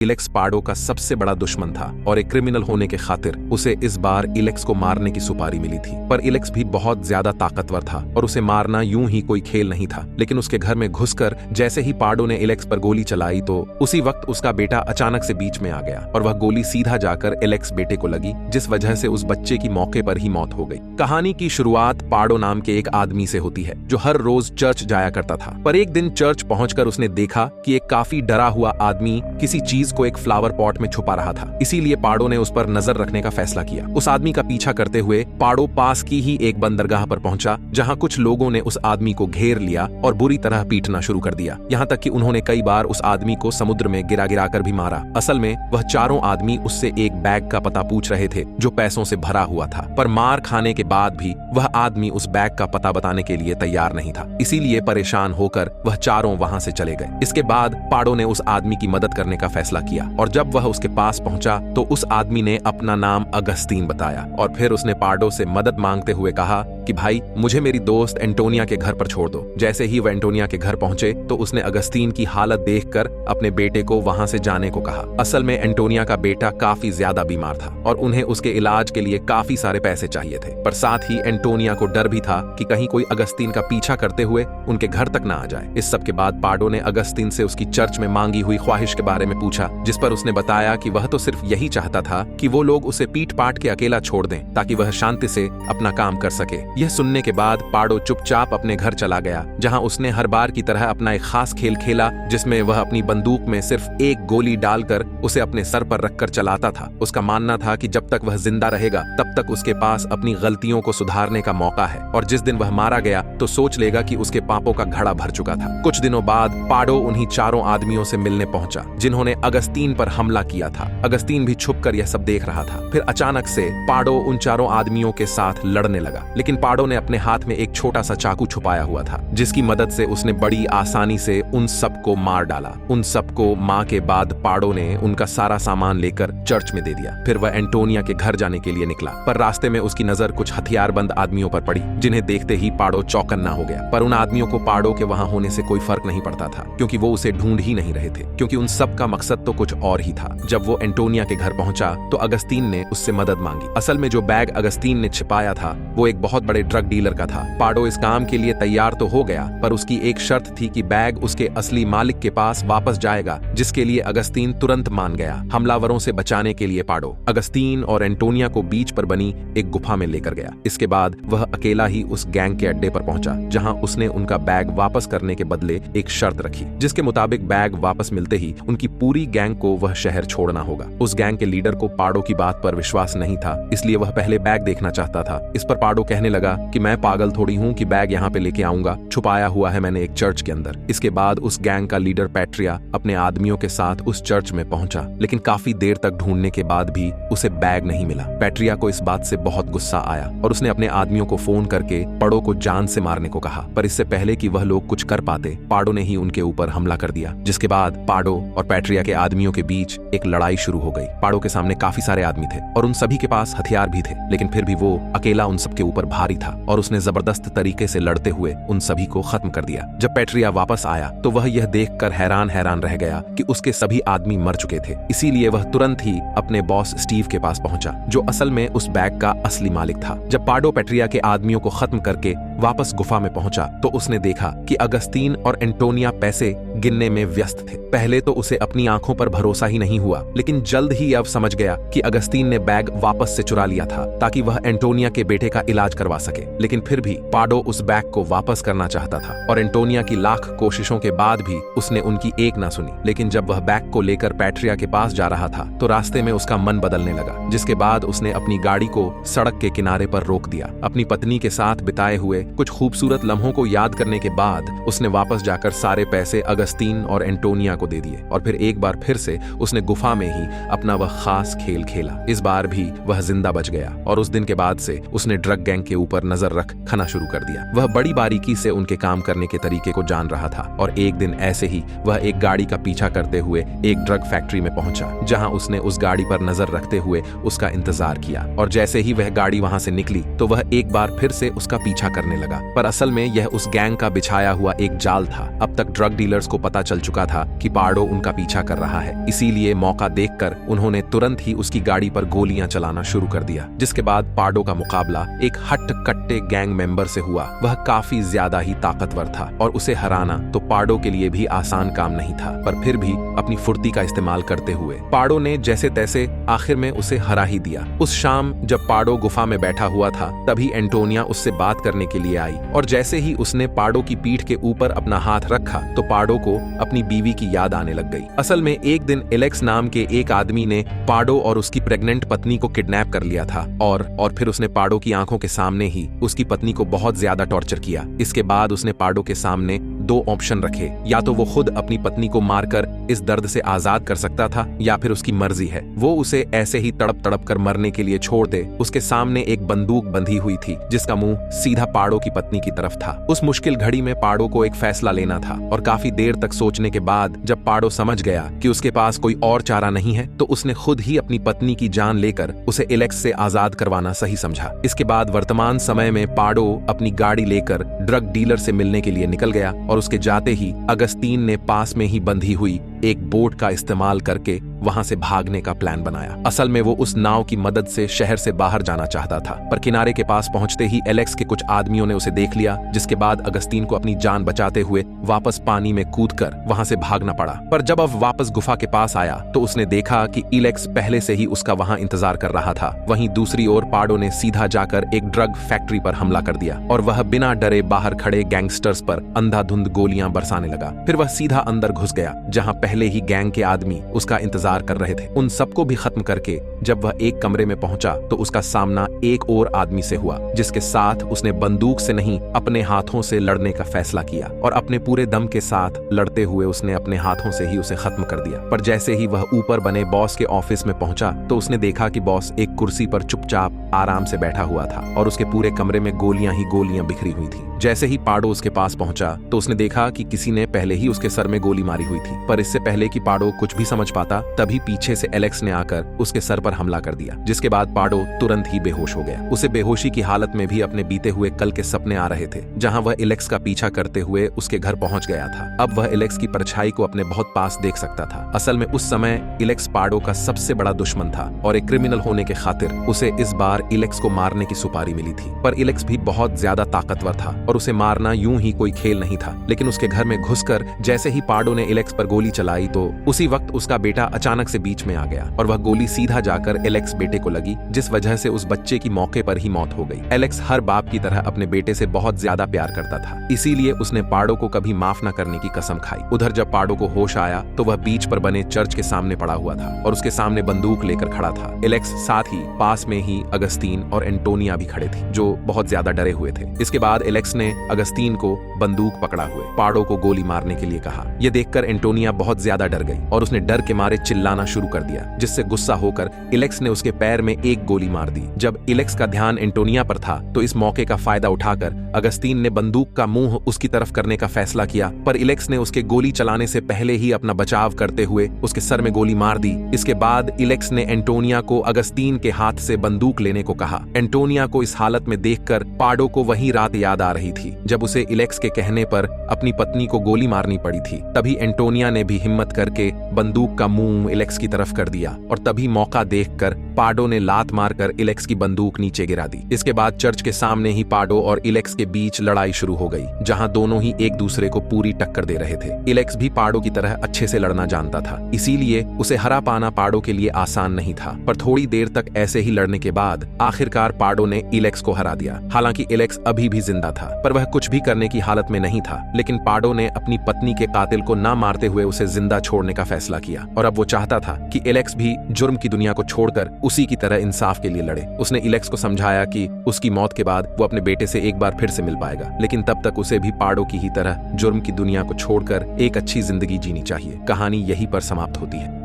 इलेक्स Pardo का सबसे बड़ा दुश्मन था और एक क्रिमिनल होने के खातिर उसे इस बार इलेक्स को मारने की सुपारी मिली थी। पर इलेक्स भी बहुत ज्यादा ताकतवर था और उसे मारना यूं ही कोई खेल नहीं था। लेकिन उसके घर में घुसकर जैसे ही पार्डो ने इलेक्स पर गोली चलाई तो उसी वक्त उसका बेटा अचानक से बीच में आ गया और वह गोली सीधा जाकर इलेक्स बेटे को लगी, जिस वजह से उस बच्चे की मौके पर ही मौत हो गई। कहानी की शुरुआत पार्डो नाम के एक आदमी से होती है जो हर रोज चर्च जाया करता था। पर एक दिन चर्च पहुंचकर उसने देखा कि एक काफी डरा हुआ आदमी किसी चीज को एक फ्लावर पॉट में छुपा रहा था। इसीलिए पार्डो ने उस पर नजर रखने का फैसला किया। उस आदमी का पीछा करते हुए पार्डो पास की ही एक बंदरगाह पर पहुंचा, जहां कुछ लोगों ने उस आदमी को घेर लिया और बुरी तरह पीटना शुरू कर दिया। यहां तक कि उन्होंने कई बार उस आदमी को समुद्र में गिरा गिराकर भी मारा। असल में वह चारों आदमी उससे एक बैग का पता पूछ रहे थे जो पैसों से भरा हुआ था। पर मार खाने के बाद भी वह आदमी उस बैग का पता बताने के लिए तैयार नहीं था। इसीलिए परेशान होकर वह चारों वहां से चले गए। इसके बाद पार्डो ने उस आदमी की मदद करने का फैसला किया और जब वह उसके पास पहुंचा तो उस आदमी ने अपना नाम अगस्तीन बताया और फिर उसने पार्डो से मदद मांगते हुए कहा कि भाई, मुझे मेरी दोस्त एंटोनिया के घर पर छोड़ दो। जैसे ही वह एंटोनिया के घर पहुंचे तो उसने अगस्तीन की हालत देखकर अपने बेटे को वहां से जाने को कहा। असल में एंटोनिया का बेटा काफी ज्यादा बीमार था और उन्हें उसके इलाज के लिए काफी सारे पैसे चाहिए थे। पर साथ ही एंटोनिया को डर भी था कि कहीं कोई अगस्तीन का पीछा करते हुए उनके घर तक ना आ जाए। इस सब के बाद पार्डो ने अगस्तीन से उसकी चर्च में मांगी हुई ख्वाहिश के बारे में पूछा, जिस पर उसने बताया कि वह तो सिर्फ यही चाहता था कि वो लोग उसे पीट पाट के अकेला छोड़ दें ताकि वह शांति से अपना काम कर सके। यह सुनने के बाद पार्डो चुपचाप अपने घर चला गया, जहां उसने हर बार की तरह अपना एक खास खेल खेला, जिसमें वह अपनी बंदूक में सिर्फ एक गोली डालकर उसे अपने सर पर रखकर चलाता था। उसका मानना था कि जब तक वह जिंदा रहेगा तब तक उसके पास अपनी गलतियों को सुधारने का मौका है और जिस दिन वह मारा गया तो सोच लेगा कि उसके पापों का घड़ा भर चुका था। कुछ दिनों बाद पार्डो उन्हीं चारों आदमियों से मिलने पहुंचा जिन्होंने अगस्तीन पर हमला किया था। अगस्तीन भी छुपकर यह सब देख रहा था। फिर अचानक से पार्डो उन चारों आदमियों के साथ लड़ने लगा, लेकिन पार्डो ने अपने हाथ में एक छोटा सा चाकू छुपाया हुआ था, जिसकी मदद से उसने बड़ी आसानी से उन सबको मार डाला। उन सबको मार के बाद पार्डो ने उनका सारा सामान लेकर चर्च में दे दिया। फिर वह एंटोनिया के घर जाने के लिए निकला, पर रास्ते में उसकी नजर कुछ हथियारबंद आदमियों पर पड़ी, जिन्हें देखते ही पार्डो चौकन्ना हो गया। पर उन आदमियों को पार्डो के वहां होने से कोई फर्क नहीं पड़ता था, क्योंकि वो उसे ढूंढ ही नहीं रहे थे, क्योंकि उन सब का मकसद तो कुछ और ही था। जब वो एंटोनिया के घर पहुंचा तो अगस्तीन ने उससे मदद मांगी। असल में जो बैग अगस्तीन ने छिपाया था वो एक बहुत बड़े ड्रग डीलर का था। पार्डो इस काम के लिए तैयार तो हो गया, पर उसकी एक शर्त थी कि बैग उसके असली मालिक के पास वापस जाएगा, जिसके लिए अगस्तीन तुरंत मान गया। हमलावरों से बचाने के लिए पार्डो अगस्तीन और एंटोनिया को बीच पर बनी एक गुफा में लेकर गया। इसके बाद वह अकेला ही उस गैंग के अड्डे पर पहुंचा, जहां उसने उनका बैग वापस करने के बदले एक शर्त रखी, जिसके मुताबिक बैग वापस मिलते ही उनकी पूरी गैंग को वह शहर छोड़ना होगा। उस गैंग के लीडर को पार्डो की बात पर विश्वास नहीं था, इसलिए वह पहले बैग देखना चाहता था। इस पर पार्डो कहने लगा कि मैं पागल थोड़ी हूं कि बैग यहाँ पे लेके आऊंगा, छुपाया हुआ है मैंने एक चर्च के अंदर। इसके बाद उस गैंग का लीडर पैट्रिया अपने आदमियों के साथ उस चर्च में पहुंचा, लेकिन काफी देर तक ढूंढने के बाद भी उसे बैग नहीं मिला। पैट्रिया को इस बात से बहुत गुस्सा आया और उसने अपने आदमियों को फोन करके पार्डो को जान से मारने को कहा। पर इससे पहले कि वह लोग कुछ कर पाते, पार्डो ने ही उनके ऊपर हमला कर दिया, जिसके बाद पार्डो और पैट्रिया के आदमियों के बीच एक लड़ाई शुरू हो गई। पार्डो के सामने काफी सारे आदमी थे और उन सभी के पास हथियार भी थे, लेकिन फिर भी वो अकेला उन सबके ऊपर भारी था और उसने जबरदस्त तरीके से लड़ते हुए उन सभी को खत्म कर दिया। जब पैट्रिया वापस आया तो वह यह देखकर हैरान रह गया कि उसके सभी आदमी मर चुके थे। इसीलिए वह तुरंत ही अपने बॉस स्टीव के पास पहुंचा, जो असल में उस बैग का असली मालिक था। जब पार्डो पैट्रिया के आदमियों को खत्म करके वापस गुफा में पहुंचा तो उसने देखा कि अगस्तीन और एंटोनिया पैसे गिनने में व्यस्त थे। पहले तो उसे अपनी आंखों पर भरोसा ही नहीं हुआ, लेकिन जल्द ही अब समझ गया कि अगस्तीन ने बैग वापस से चुरा लिया था ताकि वह एंटोनिया के बेटे का इलाज करवा सके। लेकिन फिर भी पार्डो उस बैग को वापस करना चाहता था और एंटोनिया की लाख कोशिशों के बाद भी उसने उनकी एक ना सुनी। लेकिन जब वह बैग को लेकर पैट्रिया के पास जा रहा था तो रास्ते में उसका मन बदलने लगा, जिसके बाद उसने अपनी गाड़ी को सड़क के किनारे पर रोक दिया। अपनी पत्नी के साथ बिताए हुए कुछ खूबसूरत लम्हों को याद करने के बाद उसने वापस जाकर सारे पैसे अगस्तीन और एंटोनिया को दे दिए और फिर एक बार फिर से उसने गुफा में ही अपना वह खास खेल खेला। इस बार भी वह जिंदा बच गया और उस दिन के बाद से उसने ड्रग गैंग के ऊपर नजर रखना शुरू कर दिया। वह बड़ी बारीकी से उनके काम करने के तरीके को जान रहा था और एक दिन ऐसे ही वह एक गाड़ी का पीछा करते हुए एक ड्रग फैक्ट्री में पहुंचा, जहां उसने उस गाड़ी पर नजर रखते हुए उसका इंतजार किया और जैसे ही वह गाड़ी वहां से निकली तो वह एक बार फिर से उसका पीछा करने लगा। पर असल में यह उस गैंग का बिछाया हुआ एक जाल था। अब तक ड्रग डीलर्स को पता चल चुका था कि पार्डो उनका पीछा कर रहा रहा है, इसीलिए मौका देखकर उन्होंने तुरंत ही उसकी गाड़ी पर गोलियां चलाना शुरू कर दिया। जिसके बाद पाडो का मुकाबला एक हट्ट कट्टे गैंग मेंबर से हुआ। वह काफी ज्यादा ही ताकतवर था और उसे हराना तो पाडो के लिए भी आसान काम नहीं था, पर फिर भी अपनी फुर्ती का इस्तेमाल करते हुए पाडो ने जैसे तैसे आखिर में उसे हरा ही दिया। उस शाम जब पाडो गुफा में बैठा हुआ था, तभी एंटोनिया उससे बात करने के लिए आई और जैसे ही उसने पाडो की पीठ के ऊपर अपना हाथ रखा तो पाडो को अपनी बीवी की याद आने लग गई। असल में एक दिन एलेक्स नाम के एक आदमी ने पाडो और उसकी प्रेग्नेंट पत्नी को किडनैप कर लिया था और फिर उसने पाडो की आंखों के सामने ही उसकी पत्नी को बहुत ज्यादा टॉर्चर किया। इसके बाद उसने पाडो के सामने दो ऑप्शन रखे, या तो वो खुद अपनी पत्नी को मारकर इस दर्द से आजाद कर सकता था या फिर उसकी मर्जी है वो उसे ऐसे ही तड़प तड़प कर मरने के लिए छोड़ दे। उसके सामने एक बंदूक बंधी हुई थी जिसका मुंह सीधा पाडो की पत्नी की तरफ था। उस मुश्किल घड़ी में पाडो को एक फैसला लेना था और काफी देर तक सोचने के बाद जब पाडो समझ गया कि उसके पास कोई और चारा नहीं है तो उसने खुद ही अपनी पत्नी की जान लेकर उसे एलेक्स से आजाद करवाना सही समझा। इसके बाद वर्तमान समय में पाडो अपनी गाड़ी लेकर ड्रग डीलर से मिलने के लिए निकल गया और उसके जाते ही अगस्तीन ने पास में ही बंधी हुई एक बोट का इस्तेमाल करके वहां से भागने का प्लान बनाया। असल में वो उस नाव की मदद से शहर से बाहर जाना चाहता था, पर किनारे के पास पहुंचते ही एलेक्स के कुछ आदमियों ने उसे देख लिया, जिसके बाद अगस्तीन को अपनी जान बचाते हुए वापस पानी में कूदकर वहां से भागना पड़ा। पर जब अब वापस गुफा के पास आया तो उसने देखा कि इलेक्स पहले से ही उसका वहां इंतजार कर रहा था। वहीं दूसरी ओर पाडो ने सीधा जाकर एक ड्रग फैक्ट्री पर हमला कर दिया और वह बिना डरे बाहर खड़े गैंगस्टर्स पर अंधाधुंध गोलियां बरसाने लगा। फिर वह सीधा अंदर घुस गया जहां पहले ही गैंग के आदमी उसका इंतजार कर रहे थे। उन सबको भी खत्म करके जब वह एक कमरे में पहुंचा तो उसका सामना एक और आदमी से हुआ, जिसके साथ उसने बंदूक से नहीं अपने हाथों से लड़ने का फैसला किया और अपने पूरे दम के साथ लड़ते हुए उसने अपने हाथों से ही उसे खत्म कर दिया। पर जैसे ही वह ऊपर बने बॉस के ऑफिस में पहुंचा तो उसने देखा कि बॉस एक कुर्सी पर चुपचाप आराम से बैठा हुआ था और उसके पूरे कमरे में गोलियां ही गोलियां बिखरी हुई थी। जैसे ही पाडो उसके पास पहुंचा तो उसने देखा कि किसी ने पहले ही उसके सर में गोली मारी हुई थी, पर इससे पहले कि पाडो कुछ भी समझ पाता तभी पीछे से एलेक्स ने आकर उसके सर पर हमला कर दिया, जिसके बाद पाडो तुरंत ही बेहोश हो गया। उसे बेहोशी की हालत में भी अपने बीते हुए कल के सपने आ रहे थे, जहां वह एलेक्स का पीछा करते हुए उसके घर पहुंच गया था। अब वह एलेक्स की परछाई को अपने बहुत पास देख सकता था। असल में उस समय एलेक्स पाडो का सबसे बड़ा दुश्मन था और एक क्रिमिनल होने के खातिर उसे इस बार एलेक्स को मारने की सुपारी मिली थी। पर एलेक्स भी बहुत ज्यादा ताकतवर था और उसे मारना यूं ही कोई खेल नहीं था। लेकिन उसके घर में घुसकर जैसे ही पाडो ने एलेक्स पर गोली चलाई तो उसी वक्त उसका बेटा अचानक से बीच में आ गया और वह गोली सीधा जाकर एलेक्स बेटे को लगी, जिस वजह से उस बच्चे की मौके पर ही मौत हो गई। एलेक्स हर बाप की तरह अपने बेटे से बहुत ज्यादा प्यार करता था, इसीलिए उसने पाडो को कभी माफ न करने की कसम खाई। उधर जब पाडो को होश आया तो वह बीच पर बने चर्च के सामने पड़ा हुआ था और उसके सामने बंदूक लेकर खड़ा था। एलेक्स साथ ही पास में ही अगस्तीन और एंटोनिया भी खड़े थे, जो बहुत ज्यादा डरे हुए थे। इसके बाद एलेक्स ने अगस्तीन को बंदूक पकड़ा हुए पाडो को गोली मारने के लिए कहा। यह देखकर एंटोनिया बहुत ज्यादा डर गई और उसने डर के मारे चिल्लाना शुरू कर दिया, जिससे गुस्सा होकर एलेक्स ने उसके पैर में एक गोली मार दी। जब एलेक्स का ध्यान एंटोनिया पर था तो इस मौके का फायदा उठाकर अगस्तीन ने बंदूक का मुंह उसकी तरफ करने का फैसला किया, पर एलेक्स ने उसके गोली चलाने से पहले ही अपना बचाव करते हुए उसके सर में गोली मार दी। इसके बाद एलेक्स ने एंटोनिया को अगस्तीन के हाथ से बंदूक लेने को कहा। एंटोनिया को इस हालत में देखकर पाडो को वही रात याद आ रही थी जब उसे एलेक्स के कहने पर अपनी पत्नी को गोली मारनी पड़ी थी। तभी एंटोनिया ने भी हिम्मत करके बंदूक का मुंह एलेक्स की तरफ कर दिया और तभी मौका देखकर पाडो ने लात मारकर एलेक्स की बंदूक नीचे गिरा दी। इसके बाद चर्च के सामने ही पाडो और एलेक्स के बीच लड़ाई शुरू हो गई, जहां दोनों ही एक दूसरे को पूरी टक्कर दे रहे थे। एलेक्स भी पाडो की तरह अच्छे से लड़ना जानता था, इसीलिए उसे हरा पाना पाडो के लिए आसान नहीं था। पर थोड़ी देर तक ऐसे ही लड़ने के बाद आखिरकार पाडो ने एलेक्स को हरा दिया। हालांकि एलेक्स अभी भी जिंदा था, पर वह कुछ भी करने की हालत में नहीं था। लेकिन पाडो ने अपनी पत्नी के कातिल को ना मारते हुए उसे जिंदा छोड़ने का फैसला किया और अब वो चाहता था कि एलेक्स भी जुर्म की दुनिया को छोड़कर उसी की तरह इंसाफ के लिए लड़े। उसने एलेक्स को समझाया कि उसकी मौत के बाद वो अपने बेटे से एक बार फिर से मिल पाएगा, लेकिन तब तक उसे भी पाडो की ही तरह जुर्म की दुनिया को छोड़कर एक अच्छी जिंदगी जीनी चाहिए। कहानी यहीं पर समाप्त होती है।